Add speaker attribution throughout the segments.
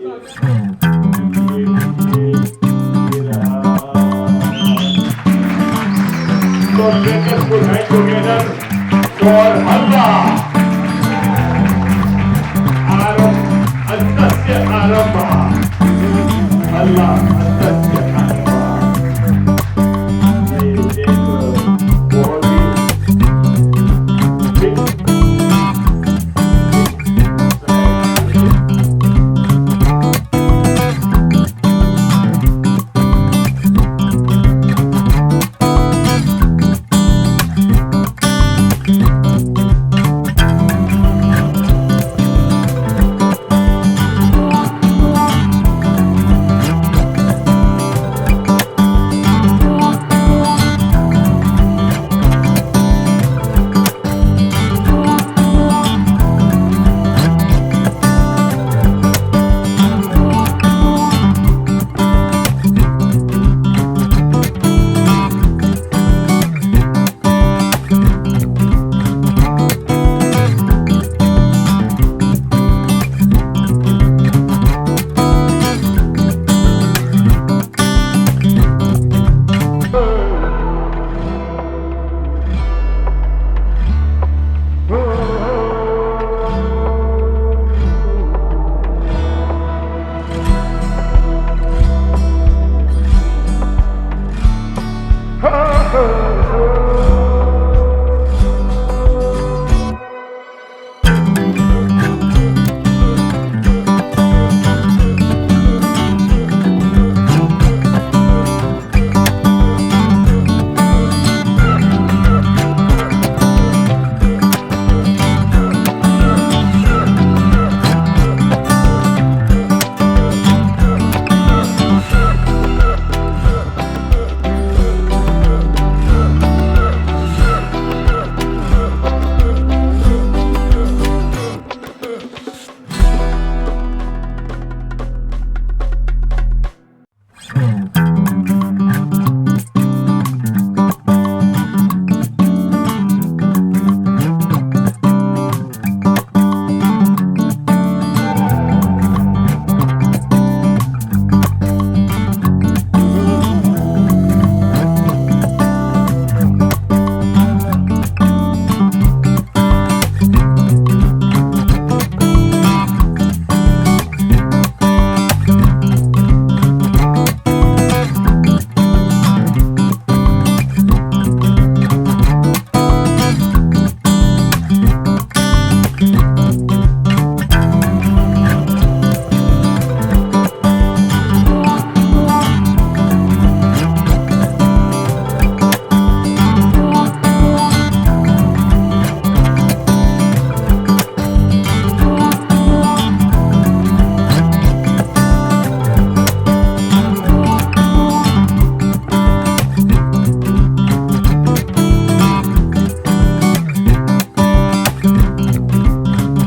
Speaker 1: So let us put hands together for Allah. Antasya Arambha. Allah Antasya Arambha.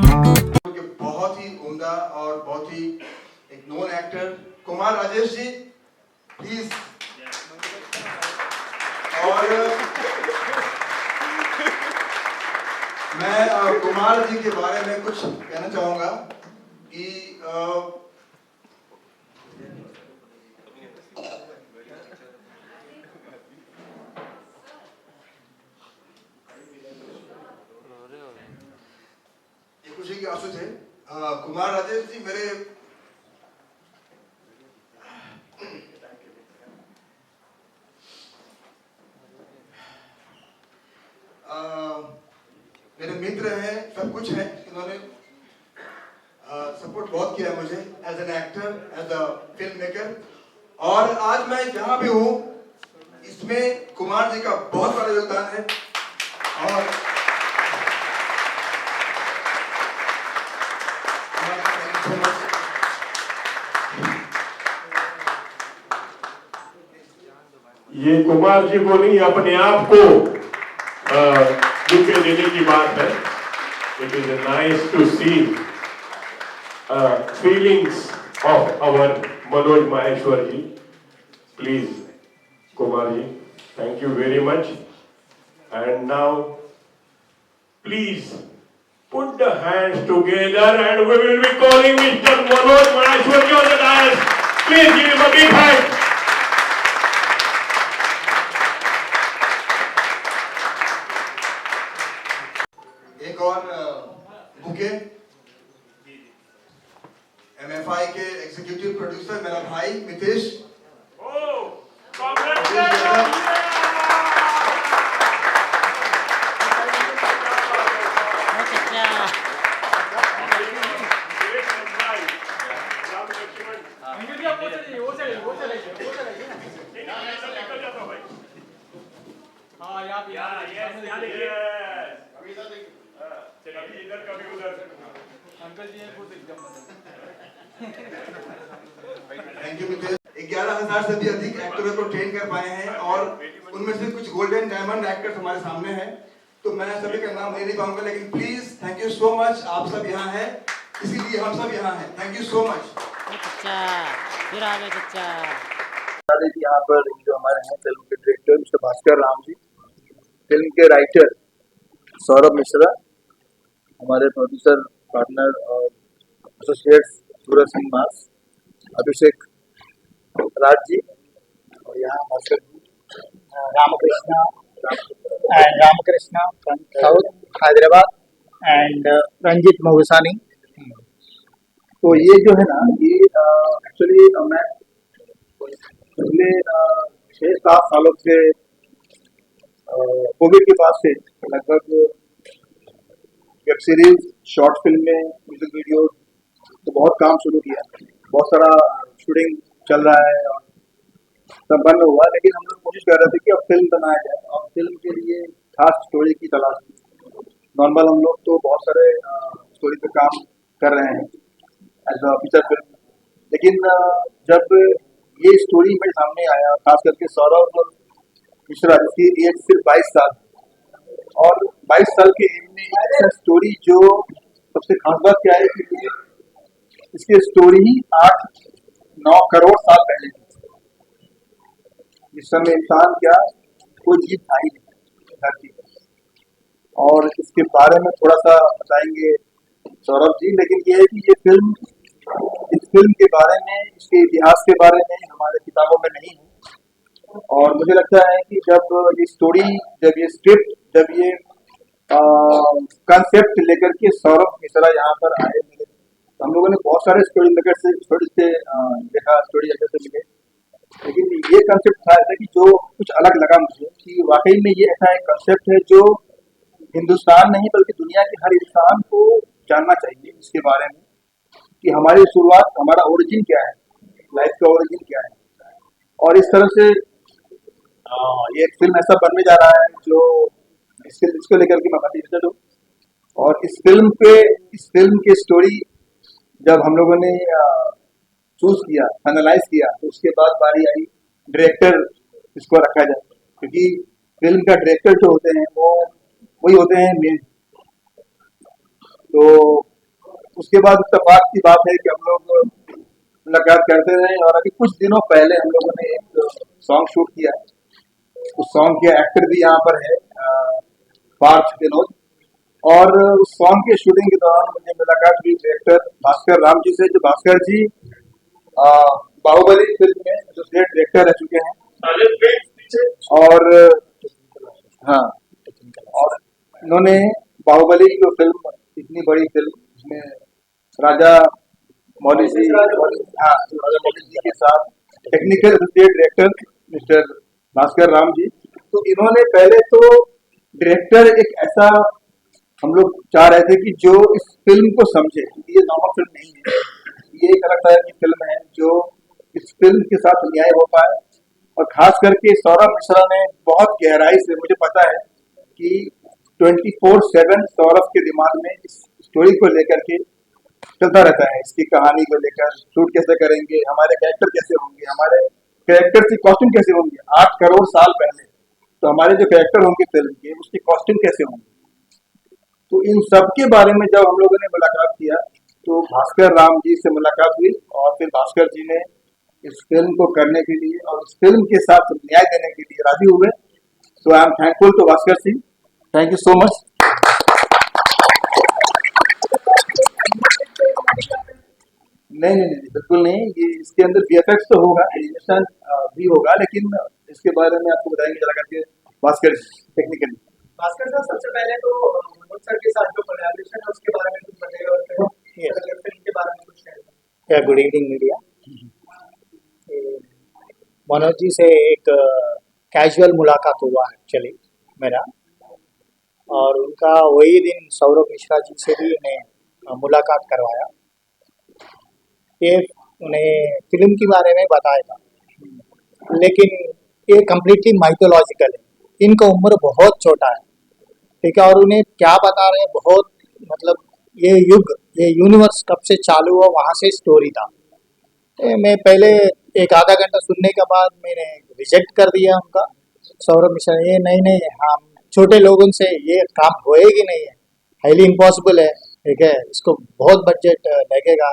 Speaker 1: ये एक बहुत ही big
Speaker 2: Kumar Rajesh ji please. और मैं कुमार जी के बारे में कुछ कहना चाहूंगा कि ये खुशी के आंसू थे। कुमार राजेश जी मेरे मेरे मित्र हैं, सब कुछ हैं। इन्होंने सपोर्ट बहुत किया मुझे as an actor, as a film maker. और आज मैं जहां भी हूं इसमें कुमार जी का बहुत बड़ा योगदान है। और
Speaker 1: ये कुमार जी को नहीं, अपने आप को बुके देने की बात है। It is nice to see feelings of our Manoj Maheshwar ji. Please Kumar ji, thank you very much. And now please put the hands together and we will be calling Mr. Manoj Maheshwar. Please give him a big hand.
Speaker 2: एक और bouquet MFI के executive producer मेरा भाई Mitesh. Thank you Mitesh. 11,000 से भी अधिक एक्टरों को train कर पाए हैं और उनमें से कुछ गोल्डन डायमंड एक्टर्स हमारे सामने हैं, तो मैं सभी का नाम ले नहीं पाऊंगा, लेकिन please thank you so much. आप सब यहाँ हैं, इसीलिए हम सब यहाँ हैं। Thank you so much.
Speaker 3: यहाँ पर जो हमारे हैं फिल्म के director mister Bhaskar Ram ji, film के राइटर सौरभ मिश्रा, हमारे प्रोड्यूसर पार्टनर और एसोसिएट्स सूरज सिंह मास, अभिषेक राज जी, और यहाँ Bhaskar ji, Ramakrishna from south Hyderabad and Ranjit Mahusani. तो ये जो है ना, ये एक्चुअली मैं पिछले 6-7 सालों से कोविड के बाद से लगभग वेब सीरीज, शॉर्ट फिल्में, म्यूजिक वीडियो तो बहुत काम शुरू किया, बहुत सारा शूटिंग चल रहा है और सब बंद हुआ, लेकिन हम लोग कोशिश कर रहे थे कि अब फिल्म बनाया जाए और फिल्म के लिए खास स्टोरी की तलाश की। नॉर्मल हम लोग तो बहुत सारे स्टोरी पे काम कर रहे हैं एज अ फीचर फिल्म, लेकिन जब ये स्टोरी मेरे सामने आया, खास करके सौरभ मिश्रा जिसकी एज सिर्फ 22 साल, और 22 साल के एज में ऐसा स्टोरी, जो सबसे खास बात क्या है कि इसकी स्टोरी ही 8-9 करोड़ साल पहले की। इस समय इंसान क्या कोई जीव था ही नहीं धरती पर, और इसके बारे में थोड़ा सा बताएंगे सौरभ जी, लेकिन ये है कि ये फिल्म, इस फिल्म के बारे में, इसके इतिहास के बारे में हमारे किताबों में नहीं है, और मुझे लगता है कि जब ये स्टोरी, जब ये स्क्रिप्ट, जब ये कंसेप्ट लेकर के सौरभ मिश्रा यहाँ पर आए मिले, तो हम लोगों ने बहुत सारे स्टोरी मेकर से देखा, स्टोरी लेकर से मिले, लेकिन ये कंसेप्ट था ऐसा कि जो कुछ अलग लगा मुझे, कि वाकई में ये ऐसा एक कंसेप्ट है जो हिंदुस्तान नहीं बल्कि दुनिया के हर इंसान को जानना चाहिए इसके बारे में, कि हमारी शुरुआत, हमारा ओरिजिन क्या है, लाइफ का ओरिजिन क्या है। और इस तरह से ये एक फिल्म ऐसा बनने जा रहा है जो इसको लेकर के मैं काफी इंटरेस्टेड हूँ। और इस फिल्म के स्टोरी जब हम लोगों ने चूज किया, फाइनलाइज किया, तो उसके बाद बारी आई डायरेक्टर इसको रखा जाए, क्योंकि फिल्म का डायरेक्टर जो होते हैं वो वही होते हैं मेन। तो उसके बाद इत्तेफाक की बात है कि हम लोग मुलाकात करते रहे, और अभी कुछ दिनों पहले हम लोगों ने एक सॉन्ग शूट किया। उस सॉन्ग के एक्टर भी यहाँ पर है पार्थ विनोद, और उस सॉन्ग के शूटिंग के दौरान मुझे मुलाकात हुई डायरेक्टर भास्कर राम जी से, जो भास्कर जी बाहुबली फिल्म में एसोसिएट डायरेक्टर रह चुके हैं, और हाँ, और इन्होंने बाहुबली जो फिल्म, इतनी बड़ी फिल्म, जिसमें राजा मौली जी के साथ technical associate director mister Bhaskar Ram ji, तो इन्होंने पहले तो डायरेक्टर एक ऐसा हम लोग चाह रहे थे कि जो इस फिल्म को समझे, क्योंकि ये नॉर्मल फिल्म नहीं है, ये एक अलग तरह की फिल्म है, जो इस फिल्म के साथ न्याय हो पाए। और खास करके सौरभ मिश्रा ने बहुत गहराई से, मुझे पता है कि 24/7 सौरभ के दिमाग में इस स्टोरी को लेकर के चलता रहता है, इसकी कहानी को लेकर, शूट कैसे करेंगे, हमारे कैरेक्टर कैसे होंगे, हमारे कैरेक्टर की कॉस्ट्यूम कैसे होंगे, 8 करोड़ साल पहले तो हमारे जो कैरेक्टर होंगे फिल्म के, उसकी कॉस्ट्यूम कैसे होंगे। तो इन सब के बारे में जब हम लोगों ने मुलाकात किया, तो भास्कर राम जी से मुलाकात हुई, और फिर भास्कर जी ने इस फिल्म को करने के लिए और इस फिल्म के साथ न्याय देने के लिए राजी हुए। So I am thankful to Bhaskar Singh, thank you so much. नहीं, बिल्कुल नहीं। ये इसके अंदर वीएफएक्स तो होगा, एनिमेशन भी होगा, लेकिन इसके बारे में आपको बताएंगे जरा करके भास्कर टेक्निकली।
Speaker 4: भास्कर सर, सबसे पहले तो मनोज सर के साथ जो कोलैबोरेशन है उसके बारे में कुछ बताइए और फिर
Speaker 5: Yes.
Speaker 4: अगर फिल्म के बारे में कुछ शेयर करें।
Speaker 5: या good evening media. Manoj ji से एक कैजुअल मुलाकात हुआ एक्चुअली मेरा, और उनका वही दिन सौरभ मिश्रा जी से भी उन्हें मुलाकात करवाया। ये उन्हें फिल्म के बारे में बताया था, लेकिन ये कम्प्लीटली माइथोलॉजिकल है। इनका उम्र बहुत छोटा है, ठीक है, और उन्हें क्या बता रहे हैं, बहुत मतलब ये युग, ये यूनिवर्स कब से चालू हुआ वहाँ से स्टोरी था। मैं पहले एक आधा घंटा सुनने के बाद मैंने रिजेक्ट कर दिया उनका। सौरभ मिश्रा, ये नहीं, हम छोटे लोगों से ये काम होएगी नहीं है, हाईली इम्पॉसिबल है, ठीक है, इसको बहुत बजट लगेगा,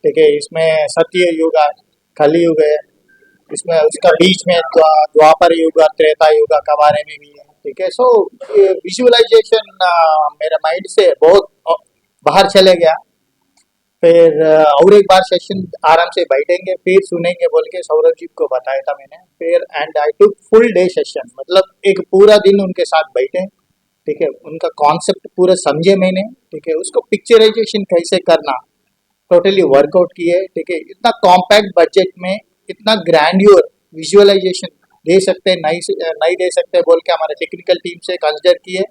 Speaker 5: ठीक है, इसमें सत्य युग है, कली युग है, इसमें उसका बीच में द्वापर युग, त्रेता युग के बारे में भी है, ठीक है। सो विजुअलाइजेशन मेरे माइंड से बहुत बाहर चले गया। फिर और एक बार सेशन आराम से बैठेंगे फिर सुनेंगे बोल के सौरभ जी को बताया था मैंने। फिर and I took full day session, मतलब एक पूरा दिन उनके साथ बैठे, ठीक है, उनका कॉन्सेप्ट पूरा समझे मैंने, ठीक है, उसको पिक्चराइजेशन कैसे करना टोटली वर्कआउट किए, ठीक है। इतना कॉम्पैक्ट बजट में इतना ग्रैंड्योर विजुअलाइजेशन दे सकते नहीं दे सकते बोल के हमारे टेक्निकल टीम से कंसिडर किए।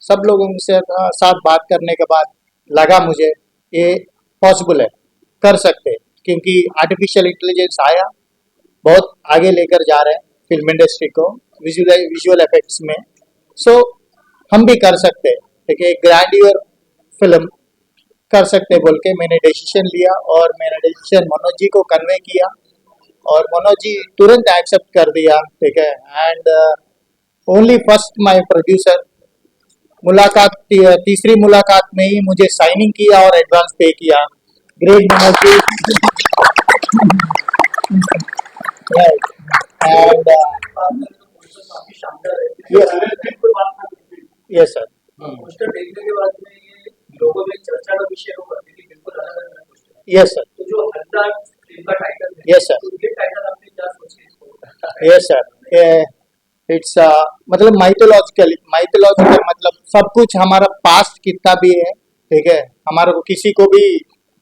Speaker 5: सब लोगों से साथ बात करने के बाद लगा मुझे ये पॉसिबल है, कर सकते हैं, क्योंकि आर्टिफिशियल इंटेलिजेंस आया, बहुत आगे लेकर जा रहे हैं फिल्म इंडस्ट्री को विजुअल इफेक्ट्स में। सो हम भी कर सकते हैं, ठीक है, ग्रैंड्योर फिल्म कर सकते बोल के मैंने डिसीजन लिया, और मेरा डिसीजन मनोज जी को कन्वे किया, और मनोज जी तुरंत एक्सेप्ट कर दिया, ठीक है। And only first my producer मुलाकात, तीसरी मुलाकात में ही मुझे साइनिंग किया और एडवांस पे किया। Great Manoj ji. Right. And
Speaker 4: काफी शानदार है।
Speaker 5: Yes sir.
Speaker 4: पोस्टर देखने के बाद में ये लोगों में चर्चा का विषय होगा कि बिल्कुल अलग अलग पोस्टर।
Speaker 5: Yes sir.
Speaker 4: तो जो हल्दा फिल्म का टाइटल है,
Speaker 5: यस सर।
Speaker 4: तो ये टाइटल आपने क्या सोचे इसको?
Speaker 5: Yes sir. इट्स मतलब माइथोलॉजिकल मतलब सब कुछ हमारा पास्ट कितना भी है, ठीक है, हमारे को किसी को भी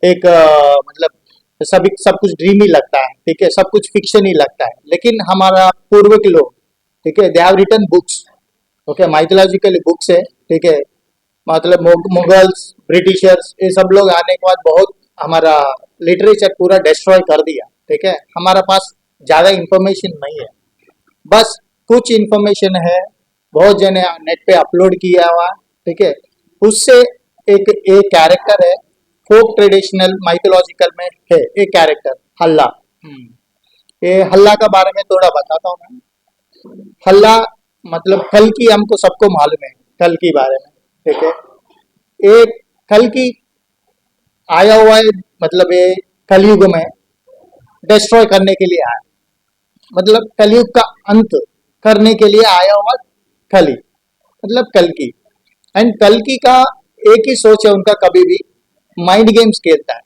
Speaker 5: एक मतलब सब कुछ ड्रीम ही लगता है, ठीक है, सब कुछ फिक्शन ही लगता है, लेकिन हमारा पूर्व के लोग, ठीक है, they have written books, okay, mythological books है, ठीक है, मतलब मुगल्स, ब्रिटिशर्स, ये सब लोग आने के बाद बहुत हमारा लिटरेचर पूरा डिस्ट्रॉय कर दिया, ठीक है। हमारा पास ज़्यादा इंफॉर्मेशन नहीं है, बस कुछ इंफॉर्मेशन है, बहुत जने नेट पे अपलोड किया हुआ, ठीक है, उससे एक कैरेक्टर है, फोक ट्रेडिशनल माइथोलॉजिकल में है एक कैरेक्टर हल्ला। ये हल्ला का बारे में थोड़ा बताता हूँ मैं। हल्ला मतलब कल की, हमको सबको मालूम है कल की बारे में, ठीक है। एक कल की आया हुआ है, मतलब ये कलयुग में डिस्ट्रॉय करने के लिए आया, मतलब कलयुग का अंत करने के लिए आया हुआ कली, मतलब कल्कि। एंड कल्कि का एक ही सोच है उनका, कभी भी माइंड गेम्स खेलता है,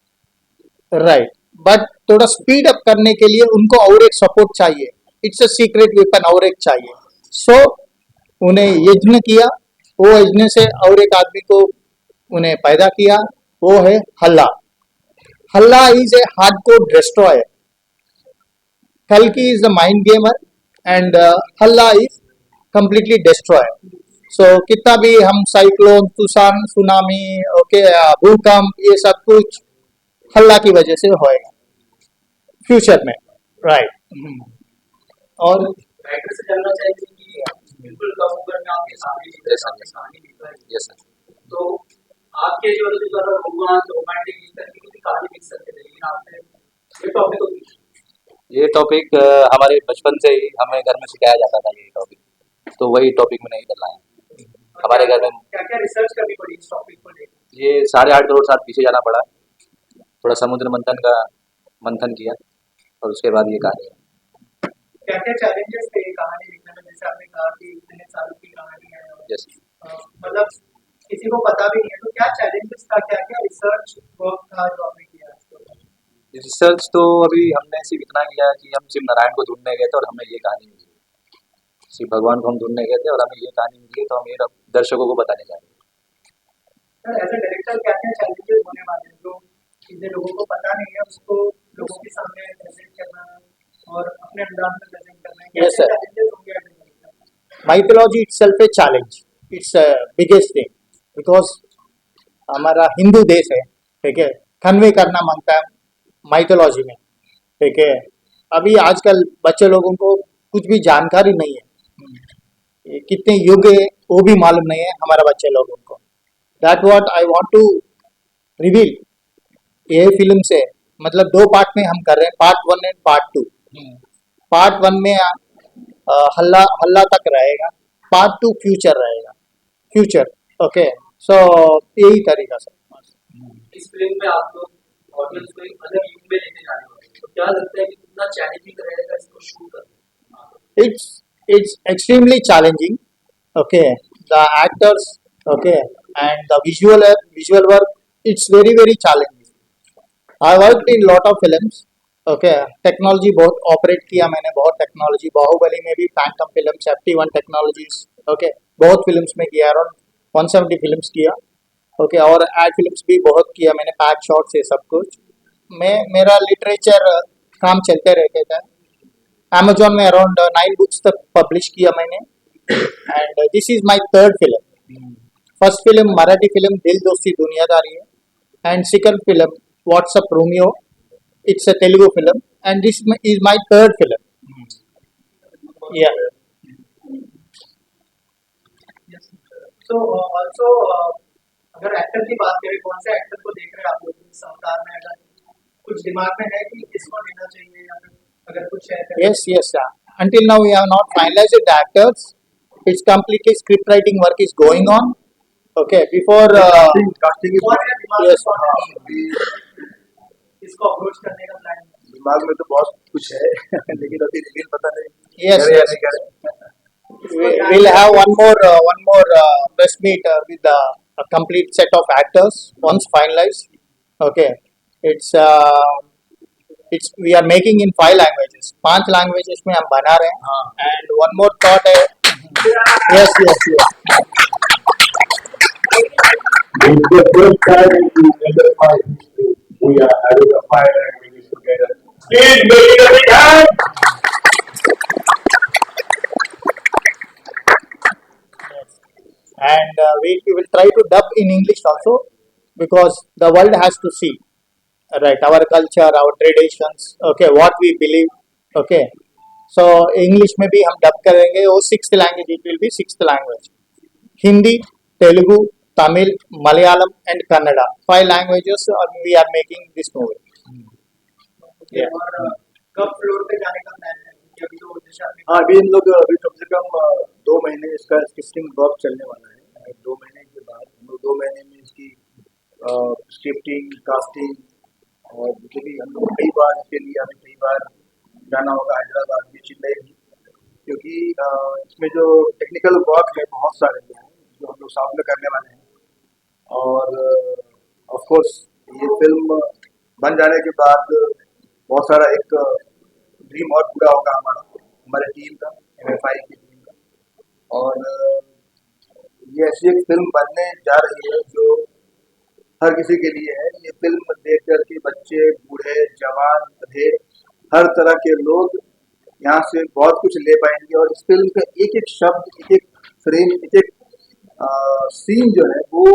Speaker 5: राइट, बट थोड़ा स्पीड अप करने के लिए उनको और एक सपोर्ट चाहिए, इट्स अ सीक्रेट वेपन और एक चाहिए। सो उन्हें यज्ञ किया, वो यज्ञ से और एक आदमी को उन्हें पैदा किया, वो है हल्ला। हल्ला इज ए हार्डकोर डिस्ट्रॉयर, कल्कि is the mind gamer and हल्ला is completely destroyer. So कितना भी हम साइक्लोन, तूफान, सुनामी, ओके, भूकंप, ये सब कुछ हल्ला की वजह से होएगा फ्यूचर में, राइट। और
Speaker 4: राइटर से जानना चाहेंगे कि बिल्कुल कम उम्र में आपके सामने कहानी लिखा है।
Speaker 5: Yes sir.
Speaker 4: तो आपके जो रोमांस, रोमांटिक इस तरह की कोई कहानी लिख सकते थे, लेकिन आपने ये टॉपिक को
Speaker 6: ये टॉपिक हमारे बचपन से ही हमें घर में सिखाया जाता था, ये टॉपिक, तो वही टॉपिक मैंने इधर लाया। हमारे घर में
Speaker 4: क्या क्या रिसर्च करनी पड़ी इस टॉपिक को लेकर?
Speaker 6: ये 8.5 करोड़ साल पीछे जाना पड़ा, थोड़ा समुद्र मंथन किया, और उसके बाद ये कहानी है।
Speaker 4: क्या क्या चैलेंजेस थे ये कहानी लिखने में? जैसे आपने कहा कि इतने सालों की कहानी है, और
Speaker 6: यस,
Speaker 4: मतलब किसी को पता भी नहीं है, तो क्या चैलेंजेस था, क्या क्या रिसर्च वर्क था जो आपने किया?
Speaker 6: रिसर्च तो अभी हमने सिर्फ इतना किया है कि हम शिव नारायण को ढूंढने गए थे और हमें ये कहानी मिली। शिव भगवान को हम ढूंढने गए थे और हमें ये कहानी मिली, तो हम ये दर्शकों को बताने जा रहे हैं।
Speaker 5: सर एज ए डायरेक्टर क्या क्या चैलेंजेस होने वाले हैं जो चीजें लोगों को पता नहीं है उसको लोगों के सामने प्रेजेंट करना और अपने अंदाज में प्रेजेंट करना है?
Speaker 3: Yes, sir.
Speaker 5: challenges होंगे as a director? Mythology itself a challenge. It's a biggest thing because हमारा हिंदू देश है, ठीक है, कन्वे करना मांगता है माइथोलॉजी में, ठीक है। अभी आजकल बच्चे लोगों को कुछ भी जानकारी नहीं है, ये कितने युग है वो भी मालूम नहीं है हमारा बच्चे लोगों को। That what I want to reveal ये फिल्म से, मतलब 2 पार्ट में हम कर रहे हैं, पार्ट 1 एंड पार्ट 2। पार्ट 1 में हल्ला हल्ला तक रहेगा, पार्ट 2 फ्यूचर रहेगा, फ्यूचर। ओके, सो यही तरीका से
Speaker 4: इस फिल्म में आप लोग ऑडियंस को एक अलग युग में लेके जा रहे हो, तो क्या लगता है कि कितना चैलेंजिंग रहेगा इसको शूट करना?
Speaker 5: it's extremely challenging. Okay, the actors, okay, and the visual work, it's very challenging. I worked in lot of films. Okay, technology बहुत ऑपरेट किया मैंने, बहुत टेक्नोलॉजी, बाहुबली में भी Phantom films, FT1 technologies, okay, बहुत फिल्म्स में किया, अराउंड 170 फिल्म्स किया, ओके, और एड फिल्म्स भी बहुत किया मैंने, पैक शॉट्स ये सब कुछ। मेरा लिटरेचर काम चलते रहते थे, अमेजोन में अराउंड 9 बुक्स तक पब्लिश किया मैंने, and this is my third film. First film Marathi film Dil Dosti Duniyadari है, and second film WhatsApp Romeo, it's a Telugu film, and this is my third film. या
Speaker 4: तो ऑल्सो अगर एक्टर की बात करें, कौन से एक्टर को देख रहे हैं आप लोग इस अवतार में? अगर कुछ दिमाग में है कि किसको लेना चाहिए या फिर अगर कुछ है तो-
Speaker 5: yes, until now we have not finalized the actors. It's completely script writing work is going on. Okay, before
Speaker 3: casting
Speaker 4: कौन है दिमाग
Speaker 5: yes,
Speaker 4: में, कौन है इसको अप्रोच करने का प्लान?
Speaker 3: दिमाग में तो बहुत कुछ है लेकिन अभी रिवील पता नहीं
Speaker 5: yes,
Speaker 3: करे या
Speaker 5: yes.
Speaker 3: नहीं करे।
Speaker 5: We'll have one more press meet with a complete set of actors once finalized. Okay, it's we are making in 5 languages. 5 languages में हम बना रहे हैं, and one more thought है, yes.
Speaker 1: It's the first time in Enterprise history we are having a 5 languages together. Please make it a big hand!
Speaker 5: And we will try to dub in English also, because the world has to see, right, our culture, our traditions, okay, what we believe, okay. So English में भी हम dub करेंगे, वो 6th language, it will be 6th language. Hindi, Telugu, Tamil, Malayalam and Kannada, 5 languages we are making this movie. Yeah.
Speaker 4: और कब floor पे जाने का प्लान है? क्योंकि अभी तो दिशा में
Speaker 3: हाँ, अभी इन लोग अभी कम से कम 2 महीने इसका स्क्रिप्टिंग वर्क चलने वाला है। 2 महीने के बाद हम लोग 2 महीने में इसकी स्क्रिप्टिंग, कास्टिंग और जो भी हम लोग कई बार इसके लिए हमें कई बार जाना होगा, हैदराबाद भी, चेन्नई भी, क्योंकि इसमें जो टेक्निकल वर्क है बहुत सारे हैं जो हम लोग साथ में करने वाले हैं। और ऑफ कोर्स ये फिल्म बन जाने के बाद बहुत सारा एक ड्रीम और पूरा होगा हमारे टीम का, MFI की टीम का। और ये ऐसी एक फिल्म बनने जा रही है जो हर किसी के लिए है। ये फिल्म देख कर के बच्चे, बूढ़े, जवान, बूढ़े, हर तरह के लोग यहाँ से बहुत कुछ ले पाएंगे। और इस फिल्म का एक एक शब्द, एक एक फ्रेम, एक एक सीन जो है वो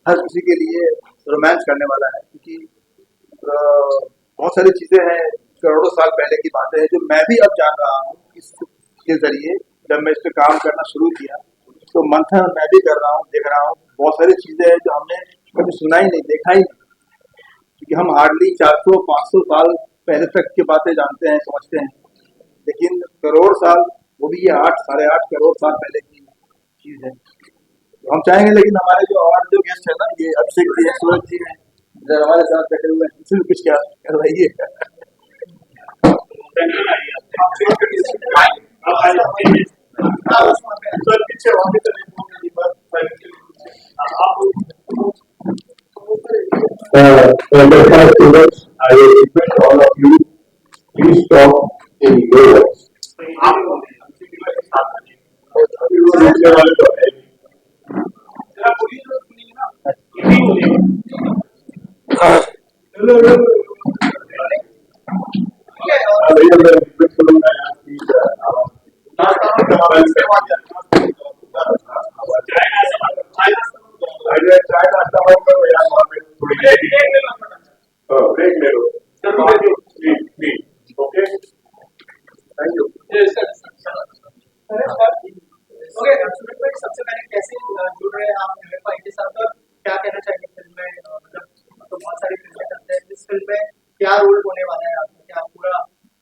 Speaker 3: हर किसी के लिए रोमांस करने वाला है, क्योंकि बहुत सारी चीज़ें हैं, करोड़ों साल पहले की बातें हैं जो मैं भी अब जान रहा हूँ इसके जरिए। जब मैं इस पर काम करना शुरू किया तो मंथन मैं भी कर रहा हूँ, देख रहा हूँ, बहुत सारी चीज़ें हैं जो हमने कभी सुना ही नहीं, देखा ही नहीं, क्योंकि हम हार्डली 400-500 साल पहले तक की बातें जानते हैं, समझते हैं, लेकिन करोड़ साल, वो भी ये 8-8.5 करोड़ साल पहले की चीज़ है। तो हम चाहेंगे, लेकिन हमारे जो और जो गेस्ट है ना, ये अभिषेक जी है, सूरज जी हैं, इधर हमारे साथ बैठे हुए हैं, इनसे भी कुछ क्या करवाइए।
Speaker 1: Enterprise students, I will please talk in low voice. बोलने वाले तो है नहीं। भैया मैं रिक्वेस्ट करूंगा यार प्लीज चाय नाश्ता बंद करो यार वहाँ पे थोड़ी ब्रेक ले लो please please okay thank you
Speaker 4: okay सबसे पहले कैसे जुड़ रहे हैं आप MFI के साथ और क्या कहना चाहिए फिल्म में मतलब तो बहुत सारी फिल्में करते हैं इस फिल्म में क्या रोल होने वाला है आपका क्या पूरा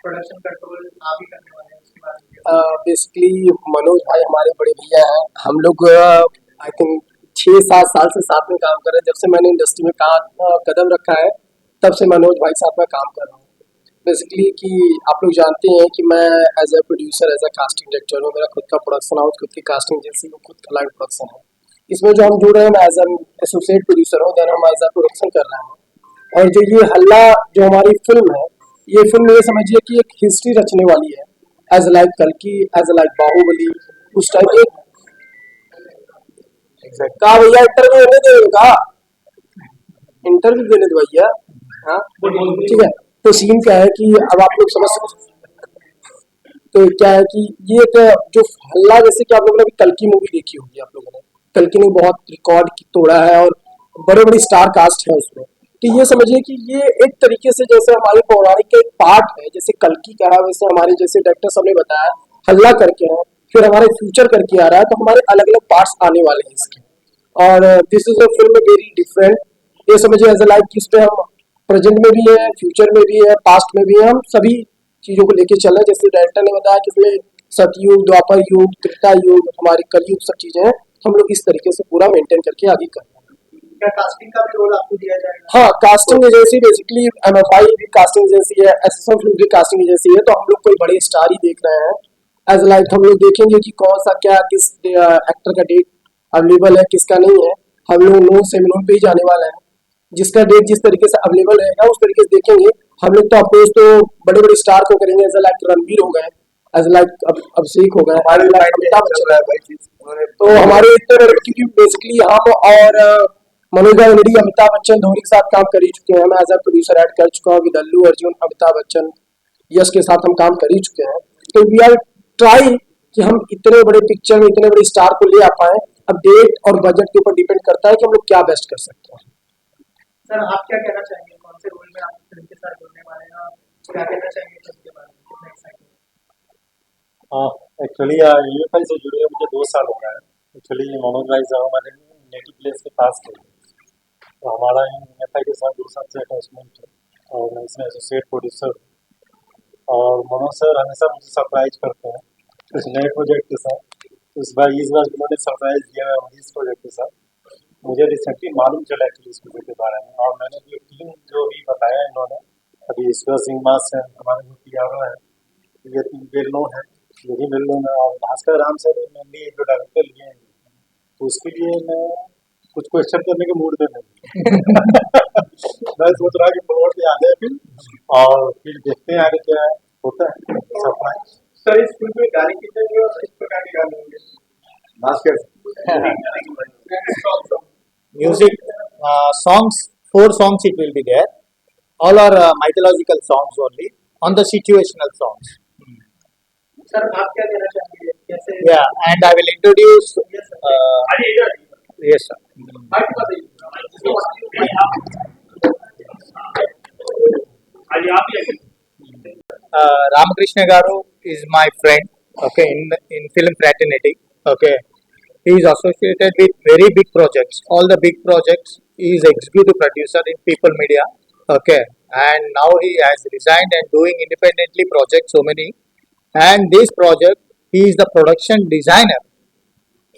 Speaker 4: प्रोडक्शन कंट्रोल आप ही करने वाले हैं उसके बारे में
Speaker 7: बेसिकली मनोज भाई हमारे बड़े भैया हैं। हम लोग आई थिंक 6-7 साल से साथ में काम कर रहे हैं। जब से मैंने इंडस्ट्री में कदम रखा है तब से मनोज भाई साथ में काम कर रहा हूँ। बेसिकली कि आप लोग जानते हैं कि मैं as a producer as a casting director हूँ। मेरा खुद का प्रोडक्शन हाउस खुद की कास्टिंग एजेंसी खुद का लाइव प्रोडक्शन है। इसमें जो हम जुड़ रहे हैं मैं एज एन एसोसिएट प्रोड्यूसर हूँ, देन हम एज ए प्रोडक्शन कर रहे हैं। और जो ये हल्ला जो हमारी फिल्म है, ये फिल्म ये समझिए कि एक हिस्ट्री रचने वाली है एज लाइक कल्कि, एज लाइक बाहुबली, उस टाइप के एग्जैक्ट कहा भैया इंटरव्यू देने देगा इंटरव्यू देने दो भैया। हाँ ठीक है। तो सीन क्या है कि अब आप लोग समझ सकते, तो क्या है कि ये एक जो हल्ला, जैसे कि आप लोगों ने अभी कल्कि मूवी देखी होगी, आप लोगों ने कल्कि ने बहुत रिकॉर्ड तोड़ा है और बड़े बड़े स्टार कास्ट है उसमें। तो ये समझिए कि ये एक तरीके से जैसे हमारी पौराणिक का एक पार्ट है, जैसे कल्कि का है वैसे हमारे जैसे डायरेक्टर साहब ने बताया हल्ला करके है, फिर हमारे फ्यूचर करके आ रहा है। तो हमारे अलग अलग पार्ट्स आने वाले हैं इसके। और this is a film very different. ये समझिए एज लाइक कि इस पे हम प्रेजेंट में भी है, फ्यूचर में भी है, पास्ट में भी है, हम सभी चीजों को लेके चल रहे हैं। जैसे डायरेक्टर ने बताया कि इसमें सतयुग, द्वापर युग, त्रेता युग, हमारे कलयुग सब चीजें हैं। हम लोग इस तरीके से पूरा मेंटेन करके आगे कर रहे हैं।
Speaker 4: क्या कास्टिंग का भी रोल आपको दिया जाएगा?
Speaker 7: हाँ, कास्टिंग एजेंसी बेसिकली MFI भी कास्टिंग एजेंसी है, एसएसएफ भी कास्टिंग एजेंसी है। तो हम लोग कोई बड़े स्टार ही देख रहे हैं। एज लाइक हम लोग देखेंगे कि कौन सा क्या किस एक्टर का डेट अवेलेबल है, किसका नहीं है। हम लोग नोन सेमिनोन पे ही जाने वाले हैं। जिसका डेट जिस तरीके से अवेलेबल रहेगा उस तरीके से देखेंगे। हम लोग तो अप्रोच तो बड़े बड़े स्टार को करेंगे, एज लाइक रणबीर हो गए, एज लाइक अभिषेक हो गए, हमारे लाइक अमिताभ बच्चन है भाई। तो हमारे इतने बड़े, क्योंकि बेसिकली हम और मनोज भाई ऑलरेडी अमिताभ बच्चन, धोनी के साथ काम कर ही चुके हैं। मैं एज ए प्रोड्यूसर ऐड कर चुका हूँ विद अल्लू अर्जुन, अमिताभ बच्चन, यश के साथ हम काम कर ही चुके हैं। तो वी आर ट्राई कि हम इतने बड़े पिक्चर में इतने बड़े स्टार को ले आ पाए। अब डेट और बजट के ऊपर डिपेंड करता है कि हम लोग क्या बेस्ट कर सकते हैं।
Speaker 4: सर आप क्या कहना चाहेंगे, कौन से रोल में आप फिल्म के साथ जुड़ने वाले हैं और क्या कहना चाहेंगे फिल्म के बारे में, कितना एक्साइटेड?
Speaker 8: एक्चुअली UFI से जुड़े हुए मुझे 2 साल हो गए हैं। एक्चुअली मनोज भाई साहब हमारे नेटिव प्लेस के पास थे, तो हमारा MFI के साथ 2 साल से अटैचमेंट है और मैं इसमें एसोसिएट प्रोड्यूसर हूँ। और मनोज सर हमेशा मुझे सरप्राइज करते हैं कुछ नए प्रोजेक्ट के साथ। तो इस बार उन्होंने सरप्राइज दिया है इस प्रोजेक्ट के साथ। मुझे रिसेंटली मालूम चला एक्चुअली इस प्रोजेक्ट के बारे में, और मैंने जो टीम जो भी बताया इन्होंने, अभी ईश्वर सिंह मास है हमारे जो PRO है, ये वेल नोन है, ये भी वेल नोन है, और भास्कर राम सर मेनली जो डायरेक्टर लिए हैं, तो उसके लिए मैं कुछ क्वेश्चन करने के मूड में नहीं। मैं सोच रहा कि फ्लोर पे आ जाए फिर, और फिर देखते हैं आगे क्या होता है।
Speaker 4: सर इस फिल्म में गाने कितने हैं और किस प्रकार के गाने होंगे?
Speaker 3: Bhaskar
Speaker 5: Music songs, 4 songs it will be there. All are mythological songs only, on the situational songs.
Speaker 4: Sir आप क्या कहना चाहेंगे कैसे?
Speaker 5: Yeah, and I will introduce.
Speaker 4: Yes, sir.
Speaker 5: Yes, sir. Ramakrishna Garu is my friend. Okay, in film fraternity. Okay, he is associated with very big projects. All the big projects. He is executive producer in People Media. Okay, and now he has resigned and doing independently projects so many. And this project, he is the production designer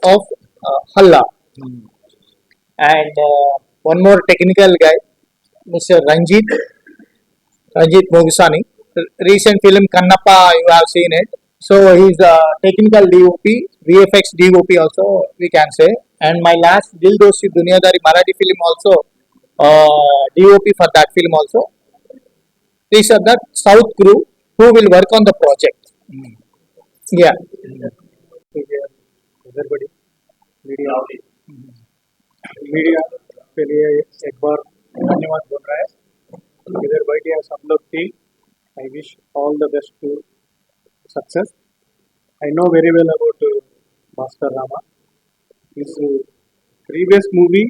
Speaker 5: of Halla. And one more technical guy, Mr. Ranjit Mogsani. Recent film Kannappa, you have seen it. So he is the technical DOP, VFX DOP also we can say. And my last Dil Dosti Duniadari Marathi film also DOP for that film also. These are the South crew. who will work on the project. Yeah.
Speaker 8: everybody media media के लिए एक बार धन्यवाद बोल रहा है इधर बैठे हैं सब लोग की I wish all the best to success I know very well about Bhaskar Rama. His previous movie,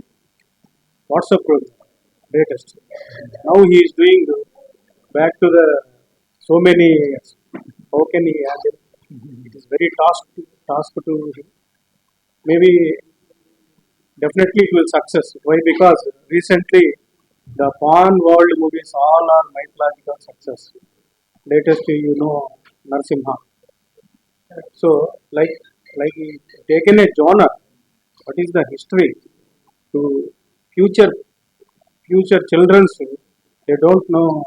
Speaker 8: WhatsApp program, latest. Now he is doing back to the so many. How can he handle? It is very task to him. Maybe definitely he will success. Why? Because recently the Pan world movies all are mythological success. Latest, Narsimha. So, like he taken a genre, what is the history to future children? They don't know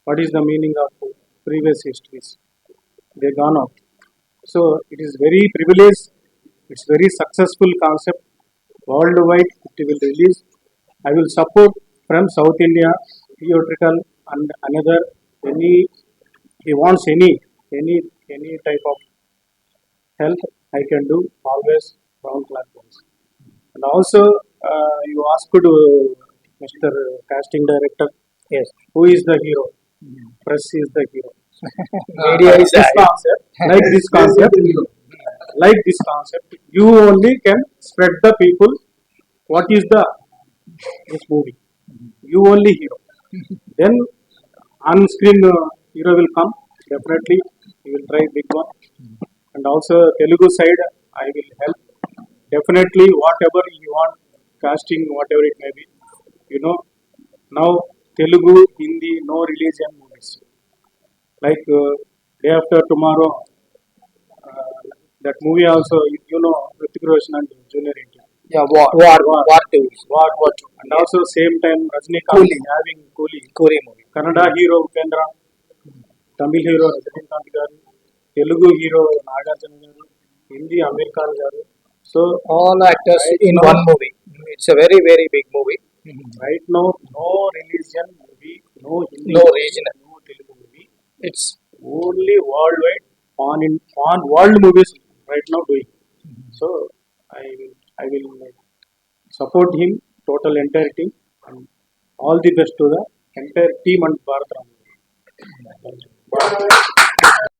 Speaker 8: what is the meaning of previous histories. They gone out. So it is very privileged. It's very successful concept worldwide. It will release. I will support from South India theatrical and another any he wants any type of help I can do always round platforms. And also you asked Mr. Casting Director,
Speaker 5: Yes.
Speaker 8: who is the hero? Press is the hero.
Speaker 5: Media is
Speaker 8: this concept, like this concept, you only can spread the people. What is this movie? You only hero. Then on screen hero will come. Definitely, he will try big one. And also Telugu side, I will help. Definitely, whatever you want, casting, whatever it may be. Now Telugu, Hindi, no religion movies. Like day after tomorrow, that movie also, Hrithik Roshan and Junior NTR.
Speaker 5: Yeah, war two.
Speaker 8: And also same time Rajnikant
Speaker 5: Coolie.
Speaker 8: having
Speaker 5: Kuri movie.
Speaker 8: Kannada hero Upendra, Tamil hero Rajnikant garu, Telugu hero Nagarjuna garu, Hindi Amir Khan garu. So
Speaker 5: All actors
Speaker 8: right
Speaker 5: in
Speaker 8: now-
Speaker 5: one movie. It's a very, very big movie.
Speaker 8: right now, no religion movie, no Hindi
Speaker 5: No
Speaker 8: movie,
Speaker 5: regional.
Speaker 8: no Telugu movie,
Speaker 5: It's
Speaker 8: only worldwide on world movies right now doing. So I will support him, total entire team, and all the best to the entire team and Bharat Ram.